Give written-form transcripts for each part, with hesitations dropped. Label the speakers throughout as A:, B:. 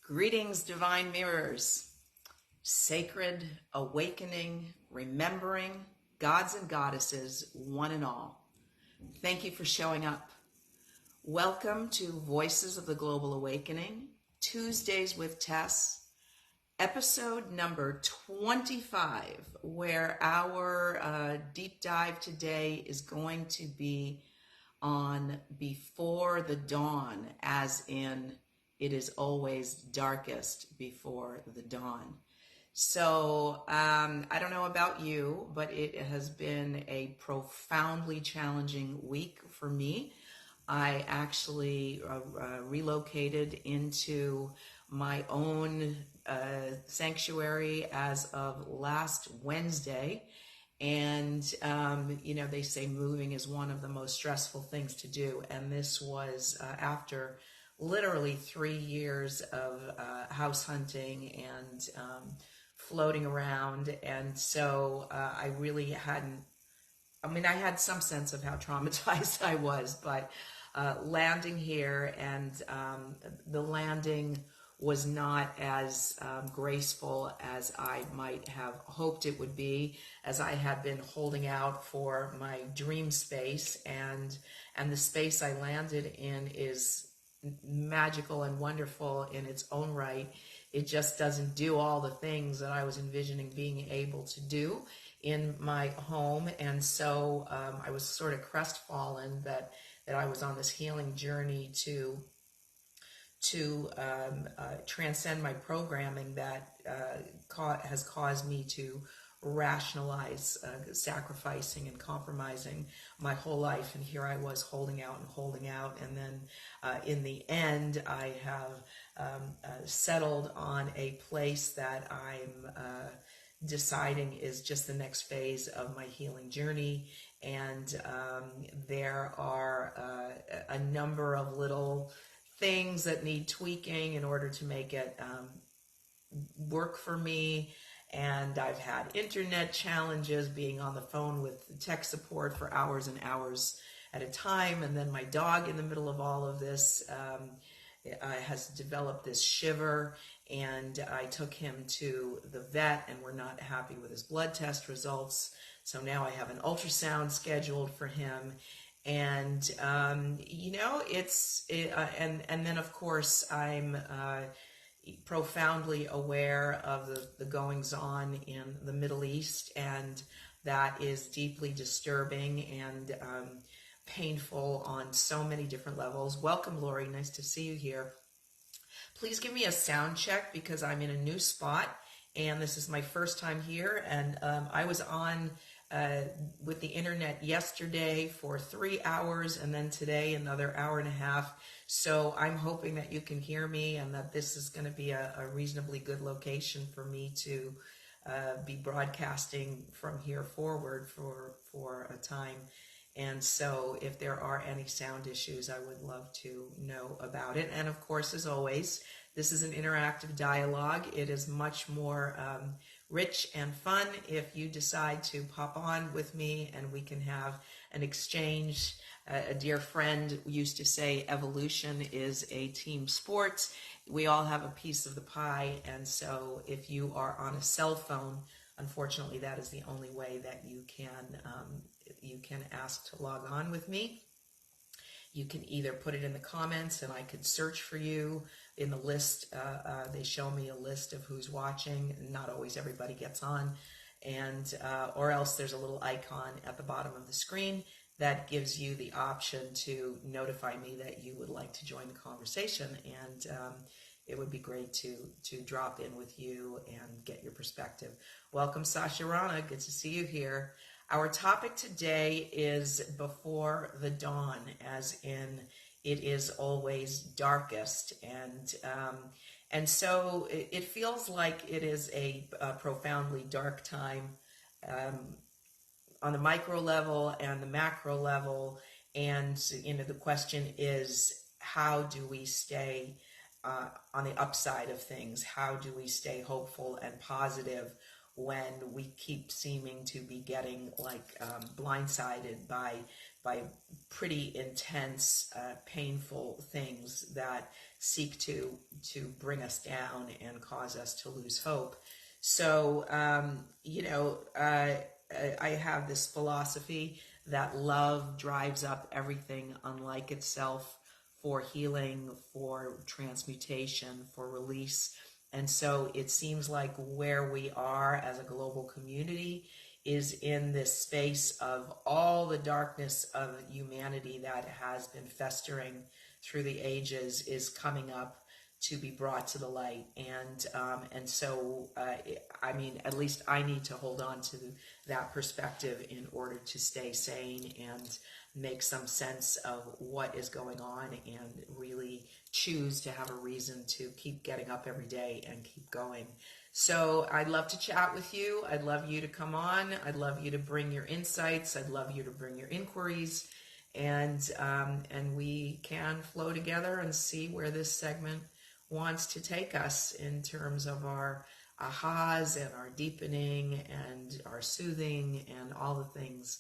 A: Greetings, divine mirrors, sacred awakening, remembering gods and goddesses, one and all. Thank you for showing up. Welcome to Voices of the Global Awakening, Tuesdays with Tess, episode number 25, where our deep dive today is going to be on before the dawn, as in it is always darkest before the dawn. So I don't know about you, but it has been a profoundly challenging week for me. I actually relocated into my own sanctuary as of last Wednesday. And, they say moving is one of the most stressful things to do. And this was after literally 3 years of house hunting and floating around. And so I really I had some sense of how traumatized I was, but landing here and the landing was not as graceful as I might have hoped it would be, as I had been holding out for my dream space, and the space I landed in is magical and wonderful in its own right. It just doesn't do all the things that I was envisioning being able to do in my home, and so I was sort of crestfallen that I was on this healing journey to transcend my programming that has caused me to rationalize sacrificing and compromising my whole life. And here I was holding out, and then in the end I have settled on a place that I'm deciding is just the next phase of my healing journey. And there are a number of little things that need tweaking in order to make it work for me. And I've had internet challenges, being on the phone with tech support for hours and hours at a time. And then my dog, in the middle of all of this, has developed this shiver, and I took him to the vet, and we're not happy with his blood test results. So now I have an ultrasound scheduled for him. And, and then of course I'm profoundly aware of the goings on in the Middle East, and that is deeply disturbing and painful on so many different levels. Welcome, Lori. Nice to see you here. Please give me a sound check, because I'm in a new spot and this is my first time here. And I was on with the internet yesterday for 3 hours, and then today another hour and a half. So I'm hoping that you can hear me, and that this is going to be a reasonably good location for me to be broadcasting from here forward for a time. And so if there are any sound issues, I would love to know about it. And of course, as always, this is an interactive dialogue. It is much more rich and fun if you decide to pop on with me and we can have an exchange. A dear friend used to say evolution is a team sport. We all have a piece of the pie, and so if you are on a cell phone, unfortunately that is the only way that you can ask to log on with me. You can either put it in the comments and I could search for you in the list. They show me a list of who's watching. Not always everybody gets on. And or else there's a little icon at the bottom of the screen that gives you the option to notify me that you would like to join the conversation. And it would be great to drop in with you and get your perspective. Welcome, Sasha Rana. Good to see you here. Our topic today is before the dawn, as in it is always darkest. And so it feels like it is a profoundly dark time on the micro level and the macro level. And, the question is, how do we stay on the upside of things? How do we stay hopeful and positive when we keep seeming to be getting like blindsided by pretty intense, painful things that seek to bring us down and cause us to lose hope. So, I have this philosophy that love drives up everything unlike itself for healing, for transmutation, for release. And so it seems like where we are as a global community is in this space of all the darkness of humanity that has been festering through the ages is coming up to be brought to the light. And so, I mean, at least I need to hold on to that perspective in order to stay sane and make some sense of what is going on and really choose to have a reason to keep getting up every day and keep going. So I'd love to chat with you. I'd love you to come on. I'd love you to bring your insights. I'd love you to bring your inquiries, and we can flow together and see where this segment wants to take us in terms of our ahas and our deepening and our soothing and all the things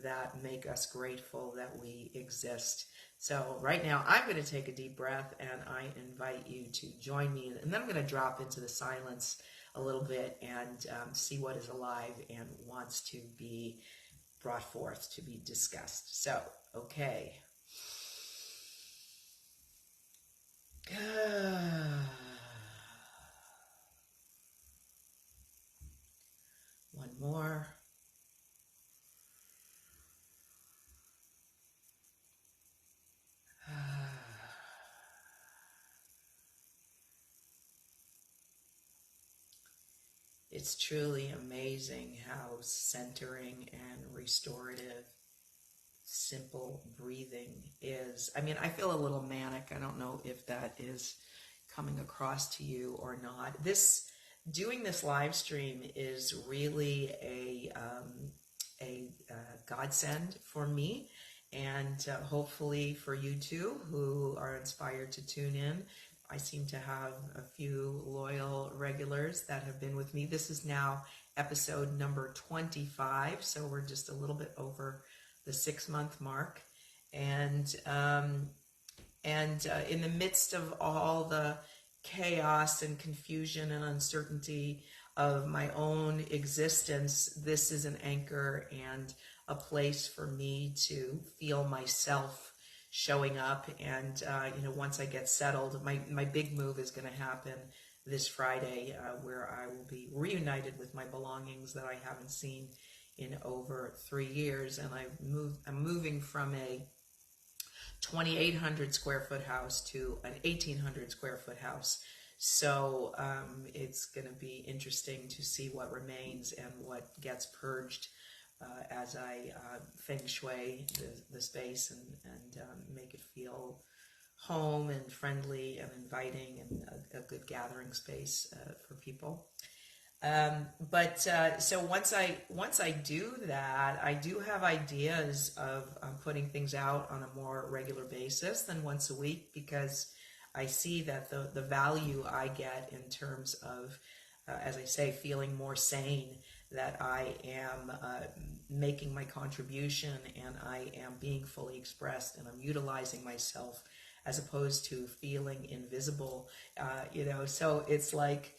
A: that make us grateful that we exist. So right now I'm going to take a deep breath and I invite you to join me, and then I'm going to drop into the silence a little bit and see what is alive and wants to be brought forth to be discussed. So, okay. One more. It's truly amazing how centering and restorative simple breathing is. I mean, I feel a little manic. I don't know if that is coming across to you or not. Doing this live stream is really a godsend for me, and hopefully for you too, who are inspired to tune in. I seem to have a few loyal regulars that have been with me. This is now episode number 25, so we're just a little bit over the 6-month mark, and in the midst of all the chaos and confusion and uncertainty of my own existence, this is an anchor and a place for me to feel myself showing up. And once I get settled, my big move is going to happen this Friday, where I will be reunited with my belongings that I haven't seen in over 3 years. And I'm moving from a 2,800 square foot house to an 1,800 square foot house. So it's going to be interesting to see what remains and what gets purged as I feng shui the space and make it feel home and friendly and inviting and a good gathering space for people. So once I do that, I do have ideas of putting things out on a more regular basis than once a week, because I see that the value I get in terms of, as I say, feeling more sane, that I am making my contribution and I am being fully expressed and I'm utilizing myself as opposed to feeling invisible, so it's like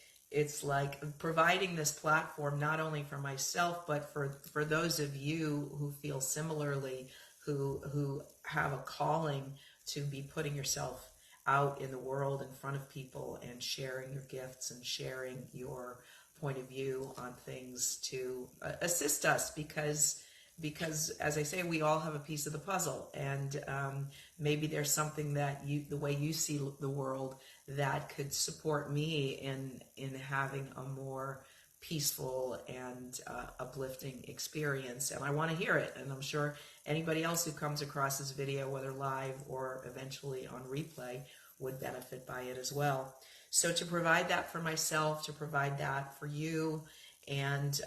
A: providing this platform not only for myself, but for those of you who feel similarly, who have a calling to be putting yourself out in the world in front of people and sharing your gifts and sharing your point of view on things to assist us, because as I say, we all have a piece of the puzzle, and maybe there's something that the way you see the world that could support me in having a more peaceful and uplifting experience, and I want to hear it. And I'm sure anybody else who comes across this video, whether live or eventually on replay, would benefit by it as well. So to provide that for myself, to provide that for you, and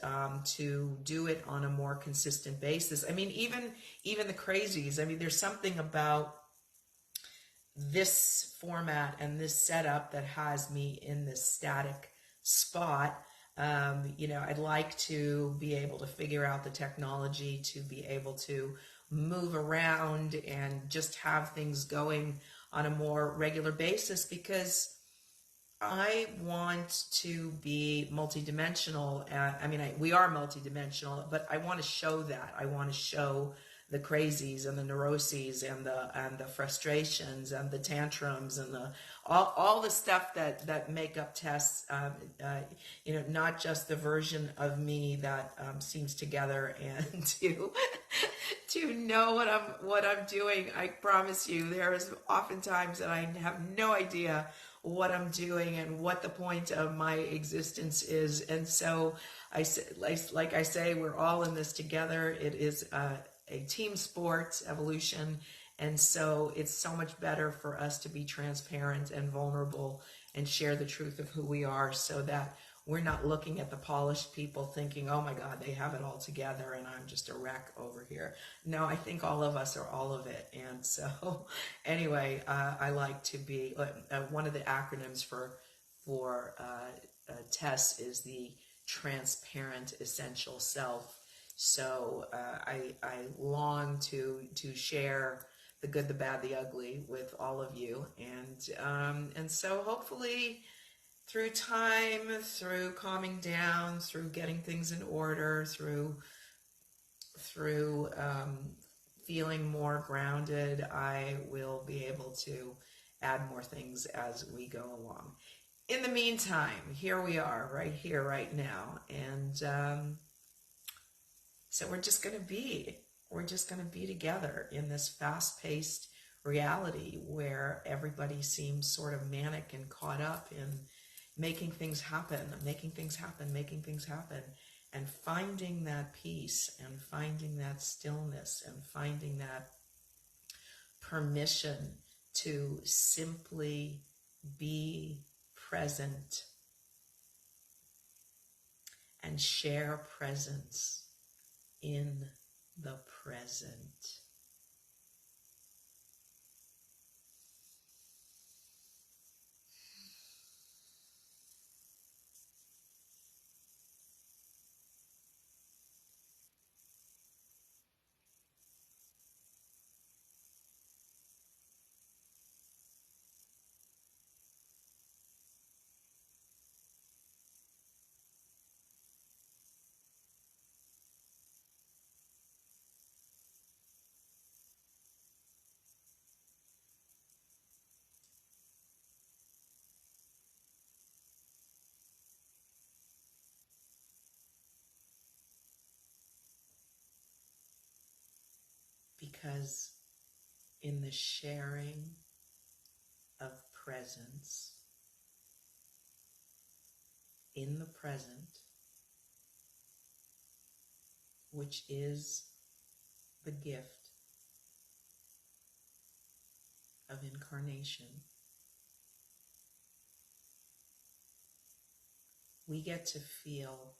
A: to do it on a more consistent basis. I mean, even the crazies. I mean, there's something about this format and this setup that has me in this static spot. I'd like to be able to figure out the technology to be able to move around and just have things going on a more regular basis, because I want to be multidimensional. We are multidimensional, but I want to show that. I want to show the crazies and the neuroses and the frustrations and the tantrums and the all the stuff that make up Tess. Not just the version of me that seems together and to know what I'm doing. I promise you, there is oftentimes that I have no idea what I'm doing and what the point of my existence is. And so like I say, we're all in this together. It is a team sport, evolution. And so it's so much better for us to be transparent and vulnerable and share the truth of who we are, so that we're not looking at the polished people thinking, oh my God, they have it all together and I'm just a wreck over here. No, I think all of us are all of it. And so anyway, I like to be, one of the acronyms for TESS is the transparent essential self. So I long to share the good, the bad, the ugly with all of you. And so hopefully, through time, through calming down, through getting things in order, through feeling more grounded, I will be able to add more things as we go along. In the meantime, here we are, right here, right now. And so we're just going to be together in this fast-paced reality where everybody seems sort of manic and caught up in making things happen, and finding that peace and finding that stillness and finding that permission to simply be present and share presence in the present. Because in the sharing of presence, in the present, which is the gift of incarnation, we get to feel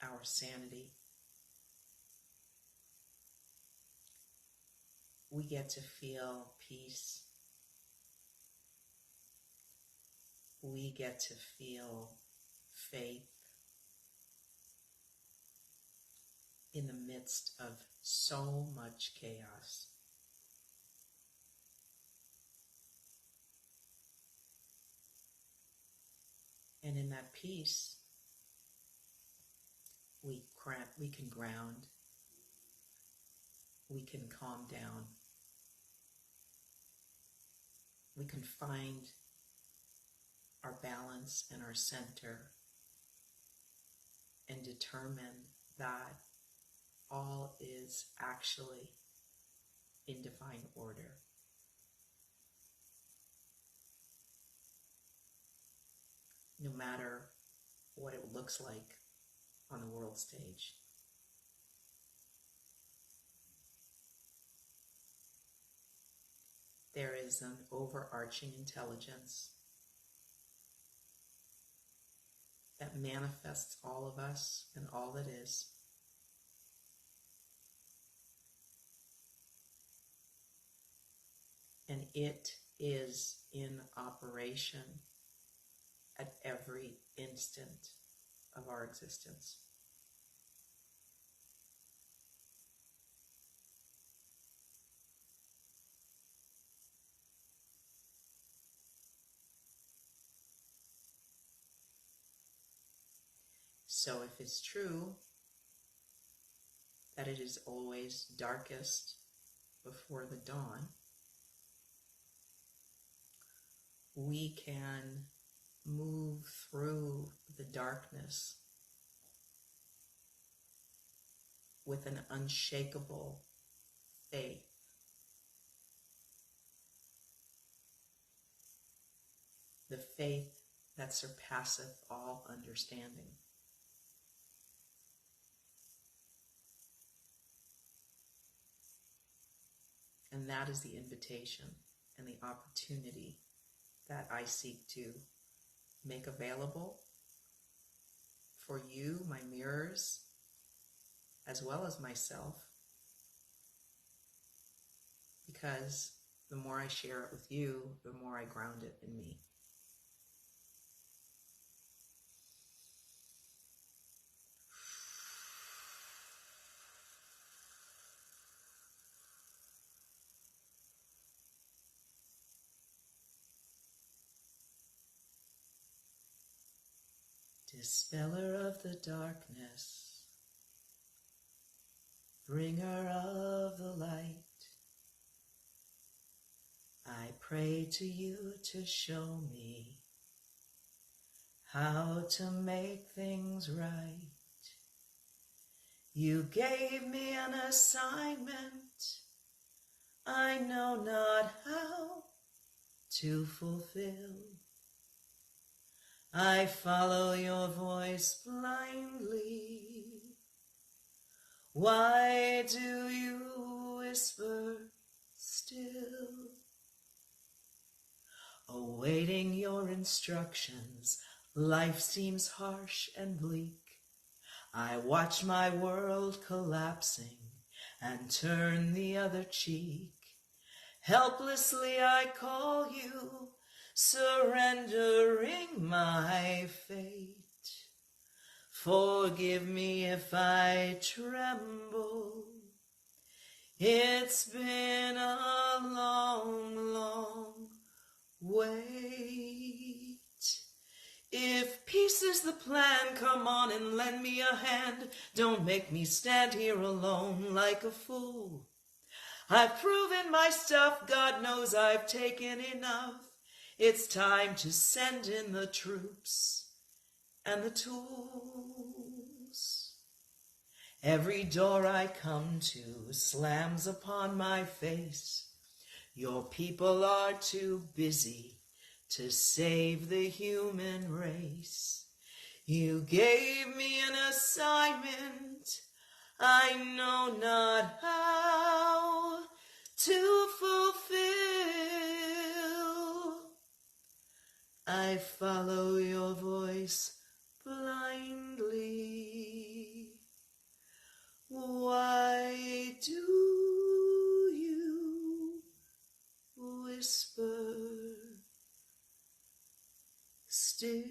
A: our sanity. We get to feel peace. We get to feel faith in the midst of so much chaos. And in that peace, we can ground, we can calm down, we can find our balance and our center and determine that all is actually in divine order. No matter what it looks like on the world stage. There is an overarching intelligence that manifests all of us and all that is. And it is in operation at every instant of our existence. So if it's true that it is always darkest before the dawn, we can move through the darkness with an unshakable faith. The faith that surpasseth all understanding. And that is the invitation and the opportunity that I seek to make available for you, my mirrors, as well as myself, because the more I share it with you, the more I ground it in me. Dispeller of the darkness, bringer of the light, I pray to you to show me how to make things right. You gave me an assignment, I know not how to fulfill. I follow your voice blindly. Why do you whisper still? Awaiting your instructions, life seems harsh and bleak. I watch my world collapsing and turn the other cheek. Helplessly I call you, surrendering my fate. Forgive me if I tremble. It's been a long, long wait. If peace is the plan, come on and lend me a hand. Don't make me stand here alone like a fool. I've proven my stuff, God knows I've taken enough. It's time to send in the troops and the tools. Every door I come to slams upon my face. Your people are too busy to save the human race. You gave me an assignment, I know not how to fulfill. I follow your voice blindly. Why do you whisper still?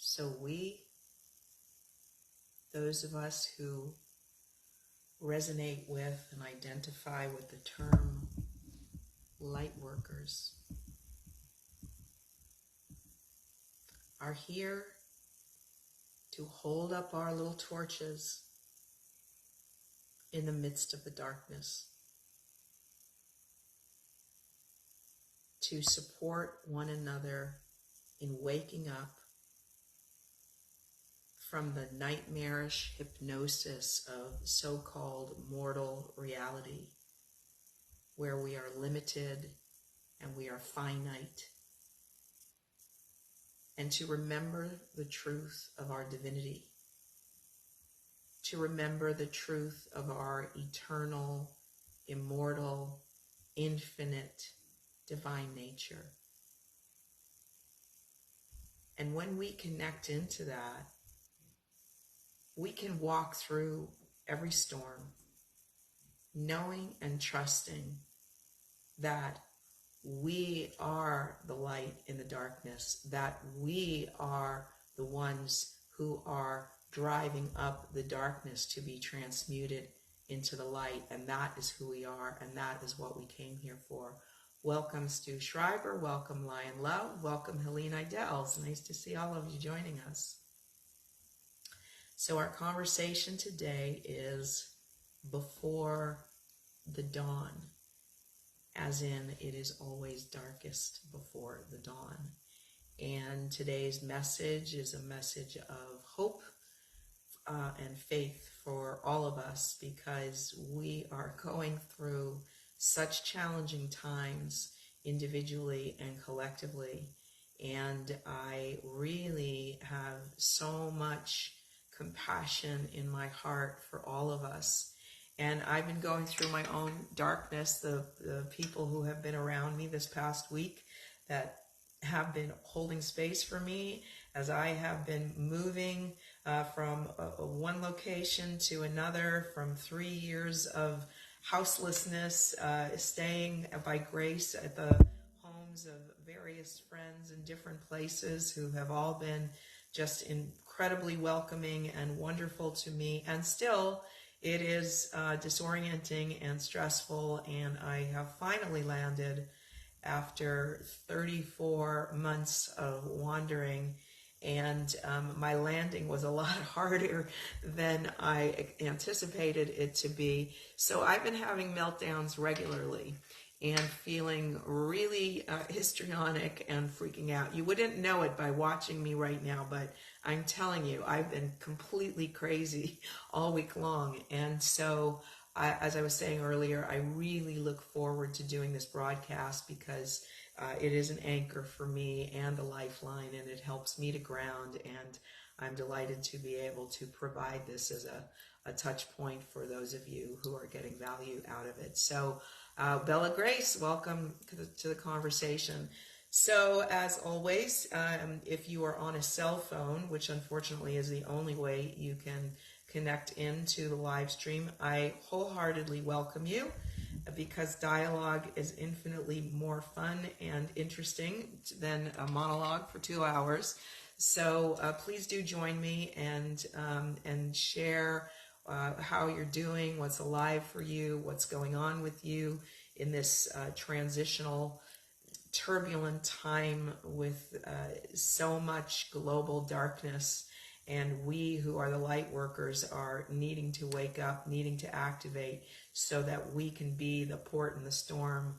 A: So we, those of us who resonate with and identify with the term light workers, are here to hold up our little torches in the midst of the darkness, to support one another in waking up from the nightmarish hypnosis of so-called mortal reality, where we are limited and we are finite. And to remember the truth of our divinity, to remember the truth of our eternal, immortal, infinite, divine nature. And when we connect into that, we can walk through every storm, knowing and trusting that we are the light in the darkness, that we are the ones who are driving up the darkness to be transmuted into the light, and that is who we are, and that is what we came here for. Welcome, Stu Schreiber. Welcome, Lion Love. Welcome, Helene Idels. Nice to see all of you joining us. So our conversation today is before the dawn, as in it is always darkest before the dawn. And today's message is a message of hope and faith for all of us, because we are going through such challenging times individually and collectively. And I really have so much compassion in my heart for all of us. And I've been going through my own darkness. The people who have been around me this past week that have been holding space for me as I have been moving from one location to another, from 3 years of houselessness, staying by grace at the homes of various friends in different places who have all been just incredibly welcoming and wonderful to me. And still, it is disorienting and stressful, and I have finally landed after 34 months of wandering, and my landing was a lot harder than I anticipated it to be. So I've been having meltdowns regularly and feeling really histrionic and freaking out. You wouldn't know it by watching me right now, but I'm telling you, I've been completely crazy all week long. And so, as I was saying earlier, I really look forward to doing this broadcast because it is an anchor for me and a lifeline, and it helps me to ground. And I'm delighted to be able to provide this as a touch point for those of you who are getting value out of it. So, Bella Grace, welcome to the conversation. So, as always, if you are on a cell phone, which unfortunately is the only way you can connect into the live stream, I wholeheartedly welcome you, because dialogue is infinitely more fun and interesting than a monologue for 2 hours. So please do join me and share how you're doing, what's alive for you, what's going on with you in this transitional, turbulent time with so much global darkness. And we who are the light workers are needing to wake up, needing to activate so that we can be the port in the storm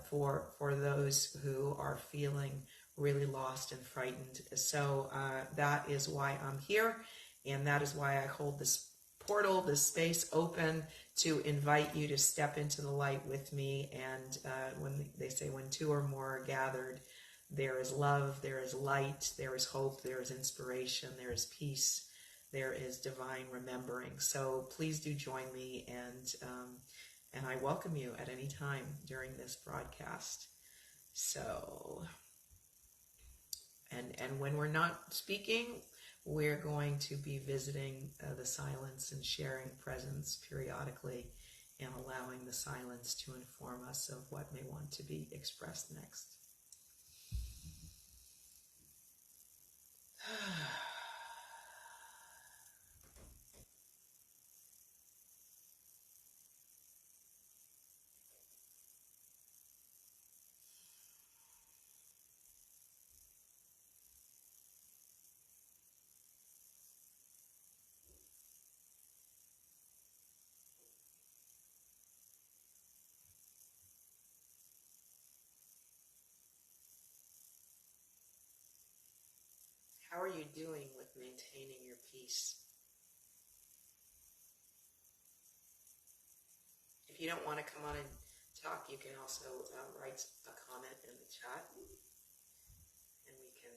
A: for those who are feeling really lost and frightened. So that is why I'm here, and that is why I hold this portal, this space open to invite you to step into the light with me. And when they say when two or more are gathered, there is love, there is light, there is hope, there is inspiration, there is peace, there is divine remembering. So please do join me, and I welcome you at any time during this broadcast. So, and when we're not speaking, we're going to be visiting the silence and sharing presence periodically, and allowing the silence to inform us of what may want to be expressed next. How are you doing with maintaining your peace? If you don't want to come on and talk, you can also write a comment in the chat, and we can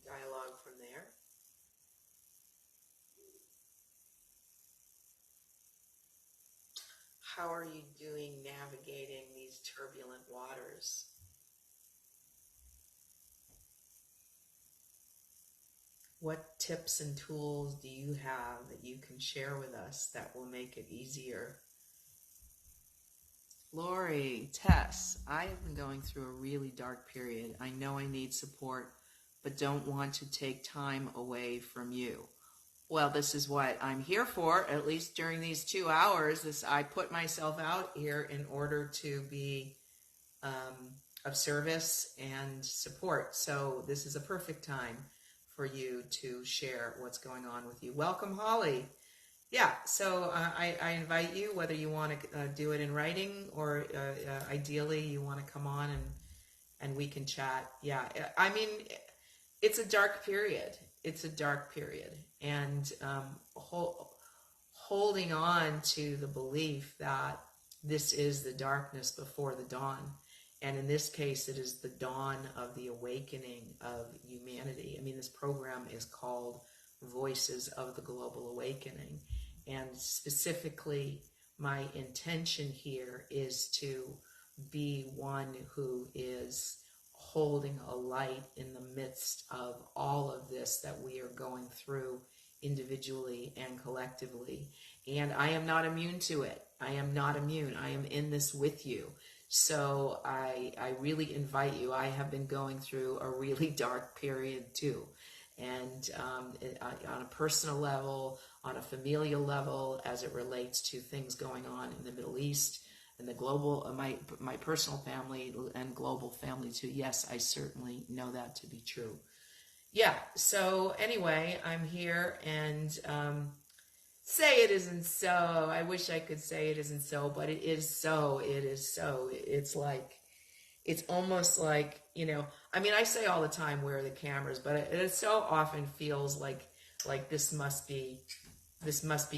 A: dialogue from there. How are you doing navigating these turbulent waters? What tips and tools do you have that you can share with us that will make it easier? Lori, Tess, I have been going through a really dark period. I know I need support, but don't want to take time away from you. Well, this is what I'm here for, at least during these 2 hours. I put myself out here in order to be of service and support. So this is a perfect time for you to share what's going on with you. Welcome, Holly. Yeah, so I invite you, whether you want to do it in writing or ideally you want to come on and we can chat. Yeah, I mean, it's a dark period. It's a dark period. And holding on to the belief that this is the darkness before the dawn. And in this case, it is the dawn of the awakening of humanity. I mean, this program is called Voices of the Global Awakening. And specifically, my intention here is to be one who is holding a light in the midst of all of this that we are going through individually and collectively. And I am not immune to it. I am not immune. I am in this with you. So I really invite you. I have been going through a really dark period too. And on a personal level, on a familial level, as it relates to things going on in the Middle East and the global, my personal family and global family too. Yes, I certainly know that to be true. Yeah, so anyway, I'm here and say it isn't so. I wish I could say it isn't so, but it is so. It is so. It's almost like, I mean, I say all the time, where are the cameras? But it so often feels like this must be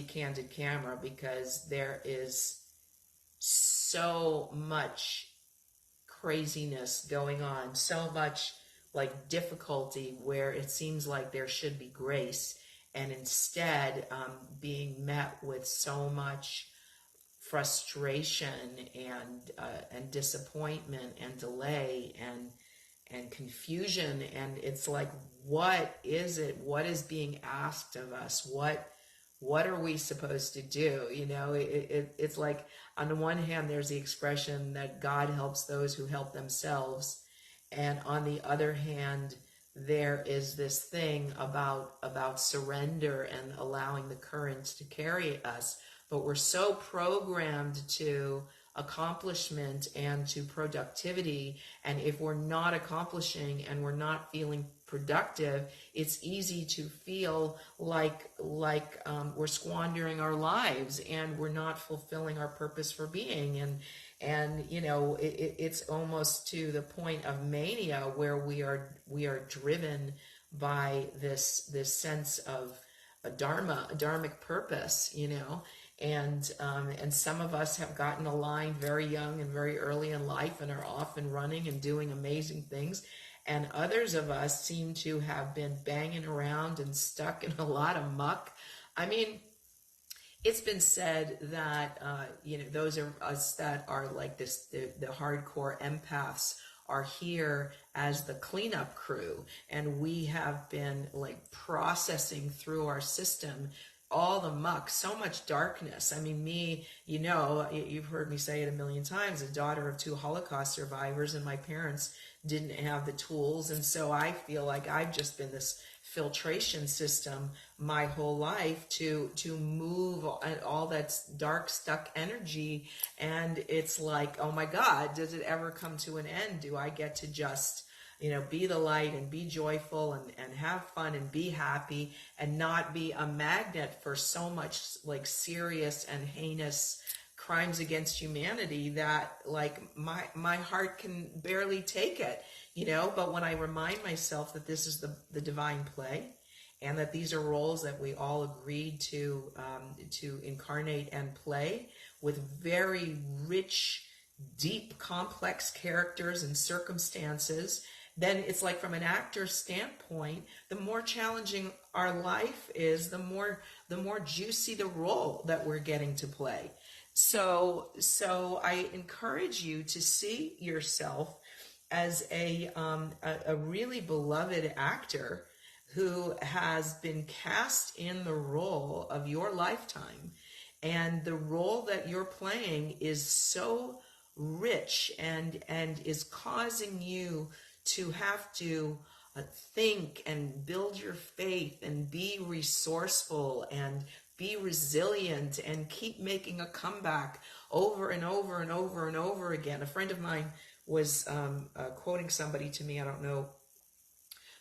A: candid camera, because there is so much craziness going on, so much like difficulty, where it seems like there should be grace, and instead being met with so much frustration and disappointment and delay and confusion. And it's like, what is it? What is being asked of us? What are we supposed to do? It's like, on the one hand, there's the expression that God helps those who help themselves. And on the other hand, there is this thing about surrender and allowing the currents to carry us. But we're so programmed to accomplishment and to productivity. And if we're not accomplishing and we're not feeling productive, it's easy to feel like we're squandering our lives and we're not fulfilling our purpose for being. And it's almost to the point of mania, where we are driven by this sense of a dharmic purpose, and some of us have gotten aligned very young and very early in life and are off and running and doing amazing things. And others of us seem to have been banging around and stuck in a lot of muck. I mean, it's been said that, those of us that are like this, the hardcore empaths are here as the cleanup crew. And we have been like processing through our system all the muck, so much darkness. I mean, me, you've heard me say it a million times, a daughter of 2 Holocaust survivors, and my parents didn't have the tools. And so I feel like I've just been this filtration system my whole life to move all that dark, stuck energy. And it's like, oh my God, does it ever come to an end? Do I get to just be the light and be joyful and have fun and be happy and not be a magnet for so much like serious and heinous crimes against humanity that like my heart can barely take it, but when I remind myself that this is the divine play and that these are roles that we all agreed to incarnate and play, with very rich, deep, complex characters and circumstances, then it's like from an actor's standpoint, the more challenging our life is, the more juicy the role that we're getting to play. So I encourage you to see yourself as a really beloved actor who has been cast in the role of your lifetime, and the role that you're playing is so rich and is causing you to have to think and build your faith and be resourceful and be resilient and keep making a comeback over and over and over and over again. A friend of mine was quoting somebody to me. I don't know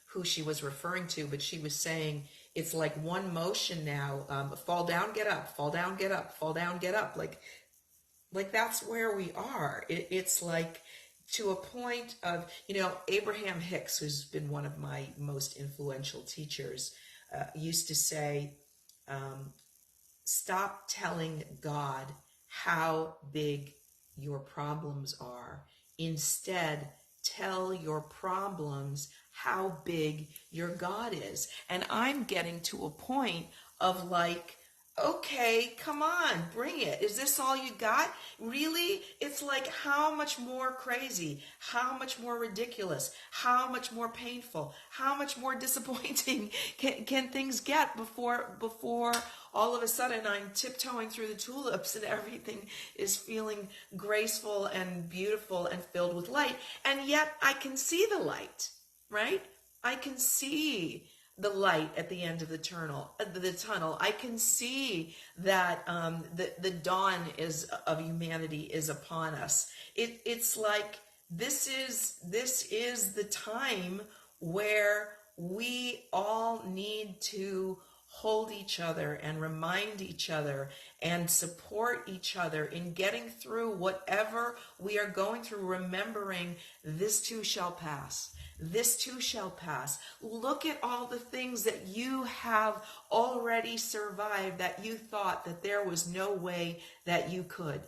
A: who she was referring to, but she was saying it's like one motion now: fall down, get up, fall down, get up, fall down, get up. Like that's where we are. It's like to a point of, Abraham Hicks, who's been one of my most influential teachers, used to say, stop telling God how big your problems are. Instead, tell your problems how big your God is. And I'm getting to a point of like, okay, come on, bring it. Is this all you got? Really? It's like, how much more crazy, how much more ridiculous, how much more painful, how much more disappointing can things get before all of a sudden I'm tiptoeing through the tulips and everything is feeling graceful and beautiful and filled with light. And yet I can see the light, right? I can see the light at the end of the tunnel. I can see that the dawn of humanity is upon us. It's like this is the time where we all need to hold each other and remind each other and support each other in getting through whatever we are going through, remembering this too shall pass. This too shall pass. Look at all the things that you have already survived that you thought that there was no way that you could.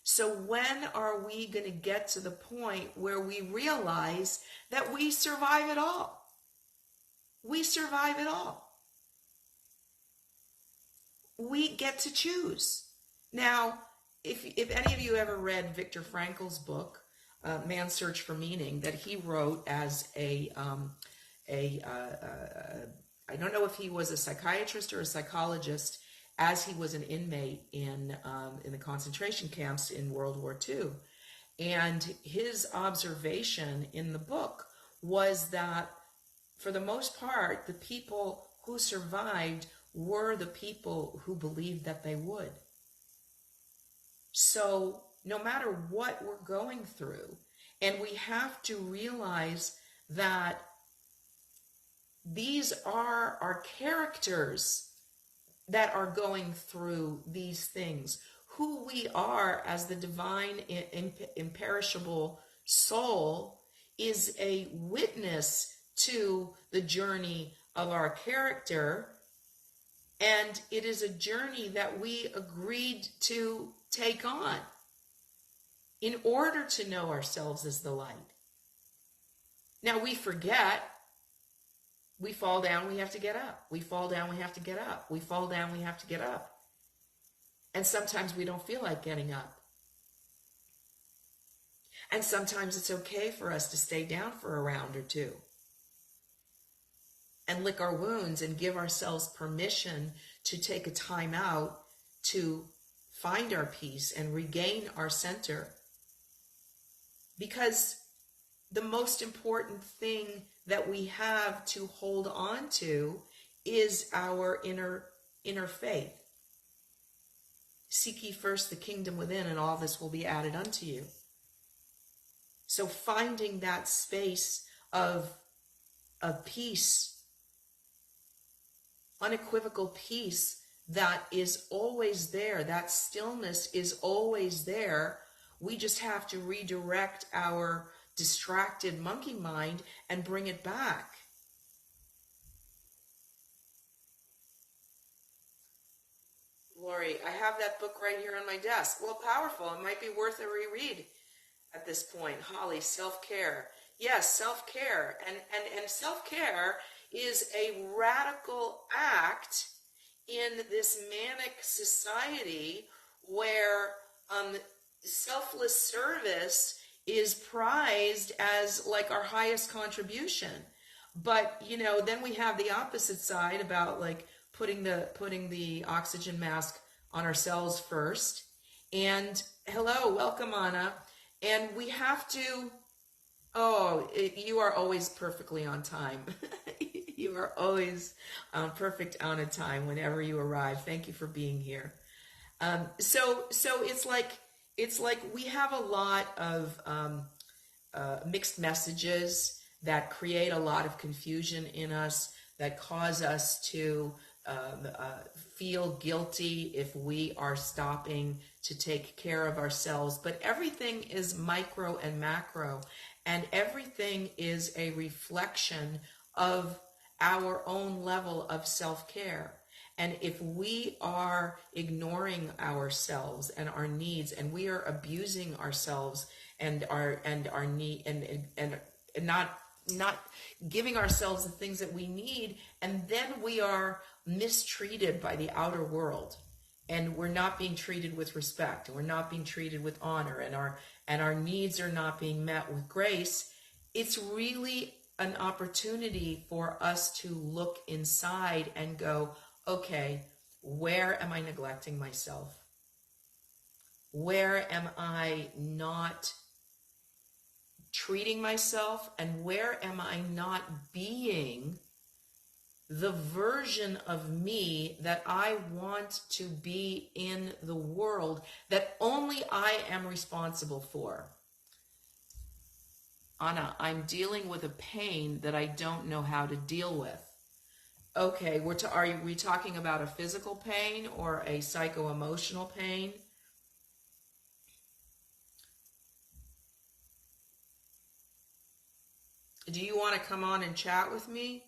A: So when are we going to get to the point where we realize that we survive it all? We survive it all. We get to choose. Now, if any of you ever read Viktor Frankl's book, Man's Search for Meaning, that he wrote as I don't know if he was a psychiatrist or a psychologist, as he was an inmate in the concentration camps in World War II. And his observation in the book was that for the most part, the people who survived were the people who believed that they would. So no matter what we're going through, and we have to realize that these are our characters that are going through these things. Who we are as the divine, imperishable soul is a witness to the journey of our character, and it is a journey that we agreed to take on in order to know ourselves as the light. Now we forget. We fall down, we have to get up. We fall down, we have to get up. We fall down, we have to get up. And sometimes we don't feel like getting up. And sometimes it's okay for us to stay down for a round or two and lick our wounds and give ourselves permission to take a time out to find our peace and regain our center. Because the most important thing that we have to hold on to is our inner faith. Seek ye first the kingdom within, and all this will be added unto you. So finding that space of peace, unequivocal peace that is always there, that stillness is always there. We just have to redirect our distracted monkey mind and bring it back. Lori, I have that book right here on my desk. Well, powerful. It might be worth a reread at this point. Holly, self-care. Yes, self-care. And self-care is a radical act in this manic society where selfless service is prized as like our highest contribution. But then we have the opposite side about like putting the oxygen mask on ourselves first. And hello, welcome, Anna. And we have to. Oh, you are always perfectly on time. You are always perfect on time whenever you arrive. Thank you for being here. So it's like we have a lot of mixed messages that create a lot of confusion in us, that cause us to feel guilty if we are stopping to take care of ourselves. But everything is micro and macro, and everything is a reflection of our own level of self-care. And if we are ignoring ourselves and our needs, and we are abusing ourselves and our need, and not giving ourselves the things that we need, and then we are mistreated by the outer world, and we're not being treated with respect, and we're not being treated with honor, and our needs are not being met with grace. It's really an opportunity for us to look inside and go, okay, where am I neglecting myself? Where am I not treating myself? And where am I not being the version of me that I want to be in the world, that only I am responsible for? Anna, I'm dealing with a pain that I don't know how to deal with. Okay, are we talking about a physical pain or a psycho-emotional pain? Do you want to come on and chat with me?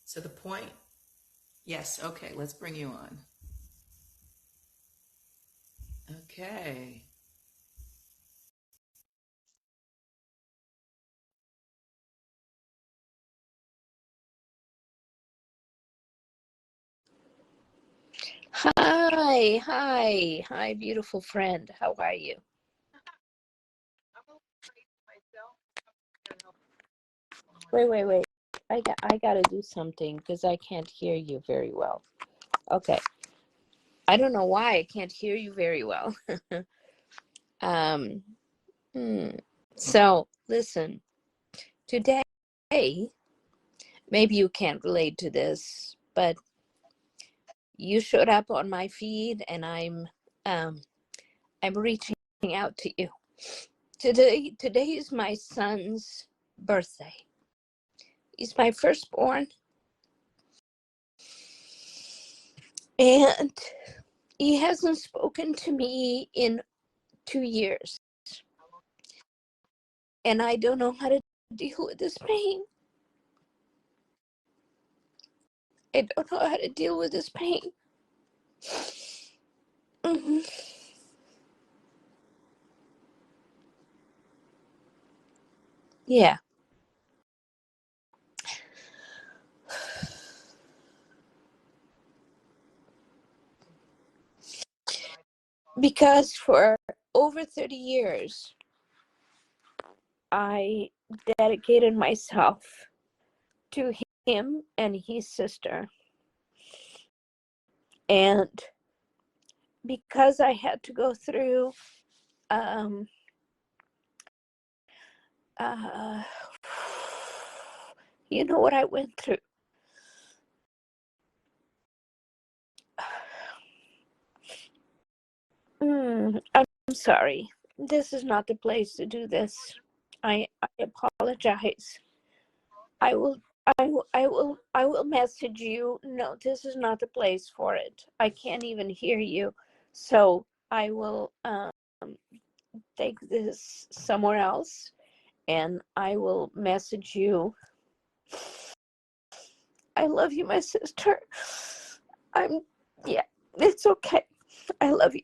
A: So the point, yes, okay, let's bring you on. Okay.
B: Hi, beautiful friend. How are you? Wait. I gotta do something because I can't hear you very well. Okay. I don't know why I can't hear you very well. um. So listen. Today, maybe you can't relate to this, but you showed up on my feed, and I'm reaching out to you. Today is my son's birthday. He's my firstborn, and he hasn't spoken to me in 2 years. And I don't know how to deal with this pain. I don't know how to deal with this pain. Mm-hmm. Yeah. Because for over 30 years, I dedicated myself to him and his sister. And because I had to go through you know what I went through. I'm sorry. This is not the place to do this. I apologize. I will I will message you. No, this is not the place for it. I can't even hear you. So I will take this somewhere else and I will message you. I love you, my sister. Yeah, it's okay. I love you.